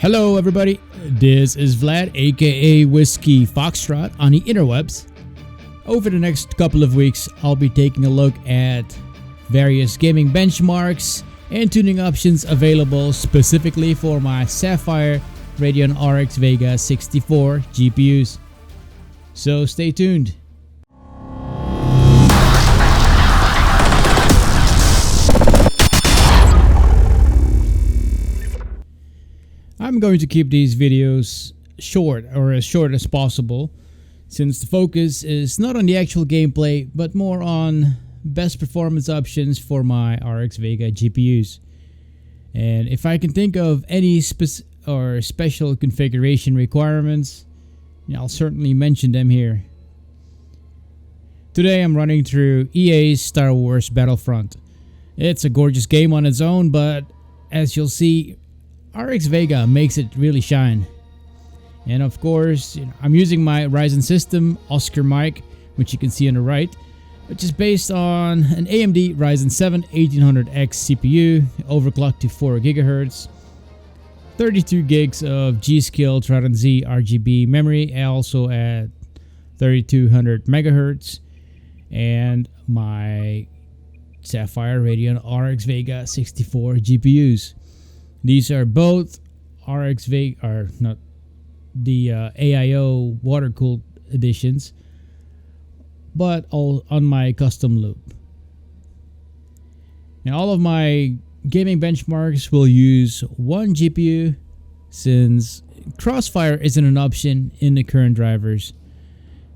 Hello everybody, this is Vlad aka Whiskey Foxtrot on the interwebs. Over the next couple of weeks, I'll be taking a look at various gaming benchmarks and tuning options available specifically for my Sapphire Radeon RX Vega 64 GPUs. So stay tuned. I'm going to keep these videos short, or as short as possible, since the focus is not on the actual gameplay but more on best performance options for my RX Vega GPUs. And if I can think of any special configuration requirements, I'll certainly mention them here. Today I'm running through EA's Star Wars Battlefront. It's a gorgeous game on its own, but as you'll see, RX Vega makes it really shine. And of course, I'm using my Ryzen system Oscar mic, which you can see on the right, which is based on an AMD Ryzen 7 1800X CPU, overclocked to 4 GHz, 32 gigs of G.Skill Trident Z RGB memory, also at 3200 MHz, and my Sapphire Radeon RX Vega 64 GPUs. These are both RX Vega, or not the AIO water-cooled editions, but all on my custom loop. Now all of my gaming benchmarks will use one GPU, since Crossfire isn't an option in the current drivers,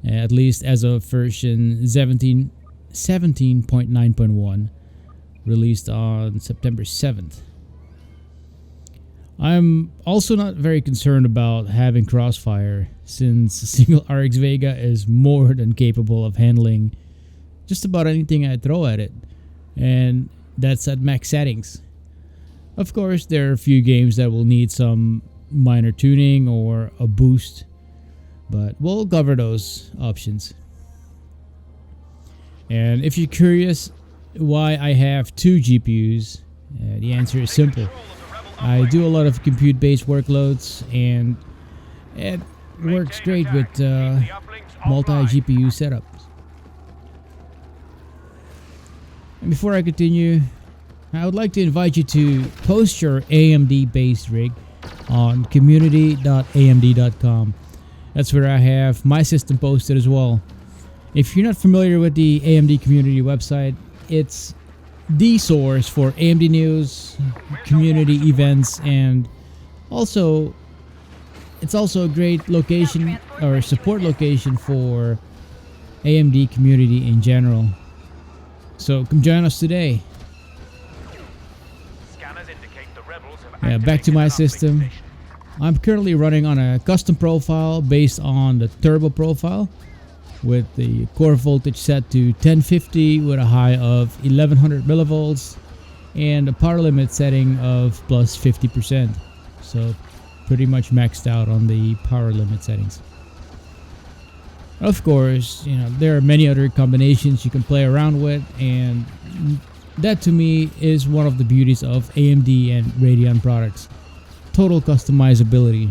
at least as of version 17.9.1, released on September 7th. I'm also not very concerned about having Crossfire, since a single RX Vega is more than capable of handling just about anything I throw at it, and that's at max settings. Of course, there are a few games that will need some minor tuning or a boost, but we'll cover those options. And if you're curious why I have two GPUs, the answer is simple. I do a lot of compute-based workloads, and it works great with multi-GPU setups. And before I continue, I would like to invite you to post your AMD-based rig on community.amd.com. That's where I have my system posted as well. If you're not familiar with the AMD community website, it's the source for AMD news, community events, and it's also a great location or support location for AMD community in general. So come join us today. Yeah, back to my system. I'm currently running on a custom profile based on the turbo profile, with the core voltage set to 1050 with a high of 1100 millivolts and a power limit setting of plus 50%. So pretty much maxed out on the power limit settings. Of course, there are many other combinations you can play around with, and that to me is one of the beauties of AMD and Radeon products. Total customizability.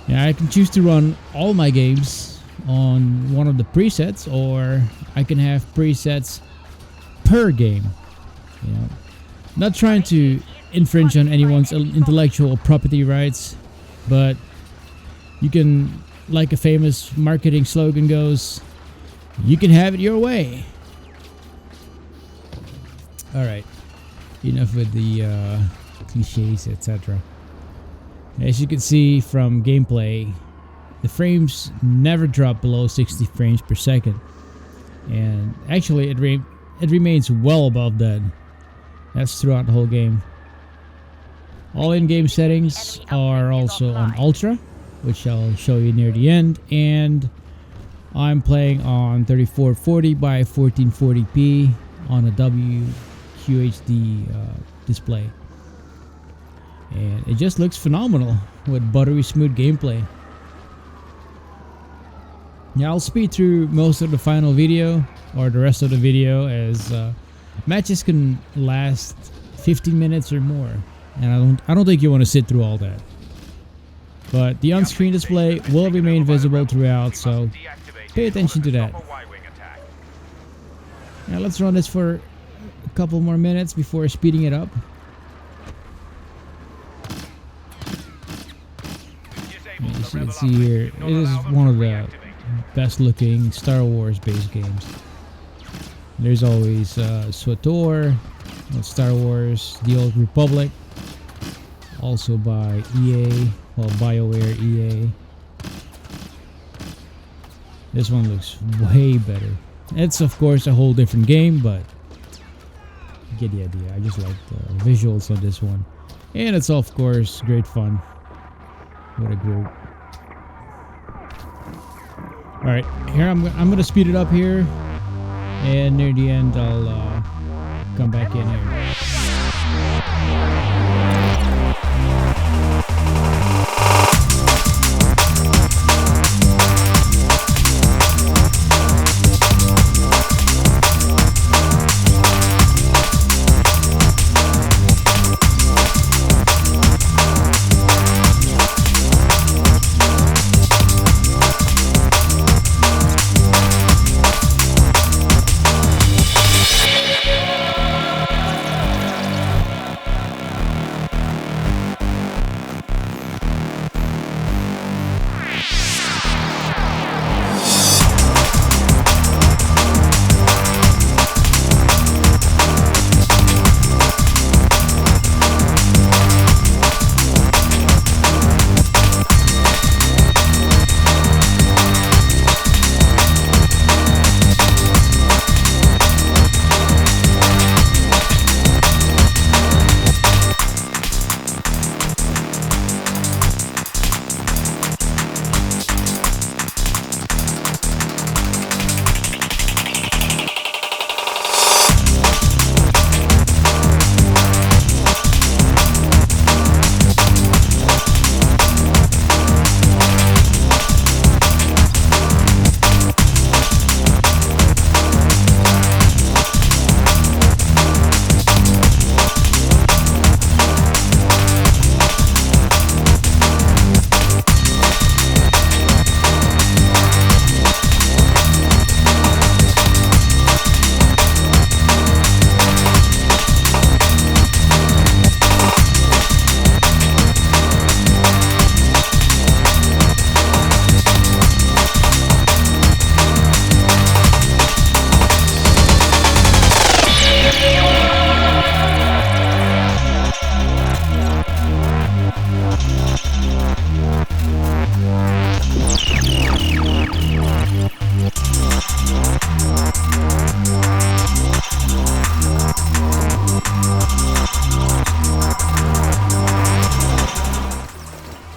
Yeah, I can choose to run all my games on one of the presets, or I can have presets per game. Not trying to infringe on anyone's intellectual property rights, but you can, like a famous marketing slogan goes, you can have it your way. Alright, enough with the cliches, etc. As you can see from gameplay, the frames never drop below 60 frames per second, and actually it remains well above that. That's throughout the whole game. All in-game settings are also on Ultra, which I'll show you near the end, and I'm playing on 3440 by 1440p on a WQHD display, and it just looks phenomenal with buttery smooth gameplay. Yeah, I'll speed through most of the final video, or the rest of the video, as matches can last 15 minutes or more. and I don't think you want to sit through all that. But the on-screen display will remain visible throughout, so pay attention to that. Now let's run this for a couple more minutes before speeding it up. As you can see here, it is one of the best looking Star Wars based games. There's always SWTOR, Star Wars, The Old Republic, also by EA, well, BioWare EA. This one looks way better. It's of course a whole different game, but you get the idea. I just like the visuals on this one. And it's of course great fun with a group. Alright, here I'm gonna speed it up here, and near the end I'll come back in here.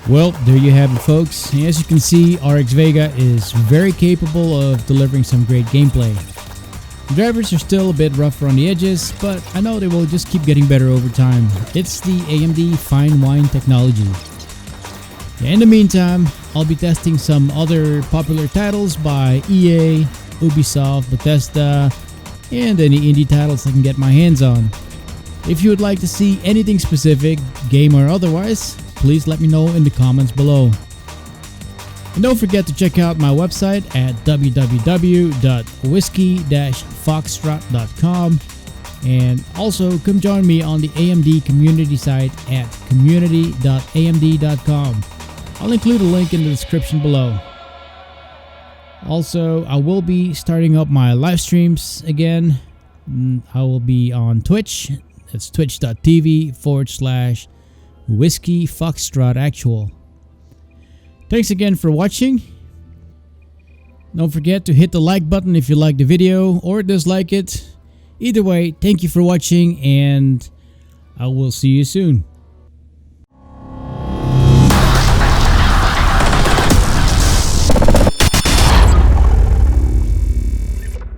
Well, there you have it, folks. As you can see, RX Vega is very capable of delivering some great gameplay. The drivers are still a bit rough around the edges, but I know they will just keep getting better over time. It's the AMD fine wine technology. In the meantime, I'll be testing some other popular titles by EA, Ubisoft, Bethesda, and any indie titles I can get my hands on. If you would like to see anything specific, game or otherwise, please let me know in the comments below. And don't forget to check out my website at www.whiskey-foxtrot.com, and also come join me on the AMD community site at community.amd.com. I'll include a link in the description below. Also, I will be starting up my live streams again. I will be on Twitch. That's twitch.tv/Whiskey Foxtrot Actual. Thanks again for watching. Don't forget to hit the like button if you like the video or dislike it. Either way, thank you for watching, and I will see you soon.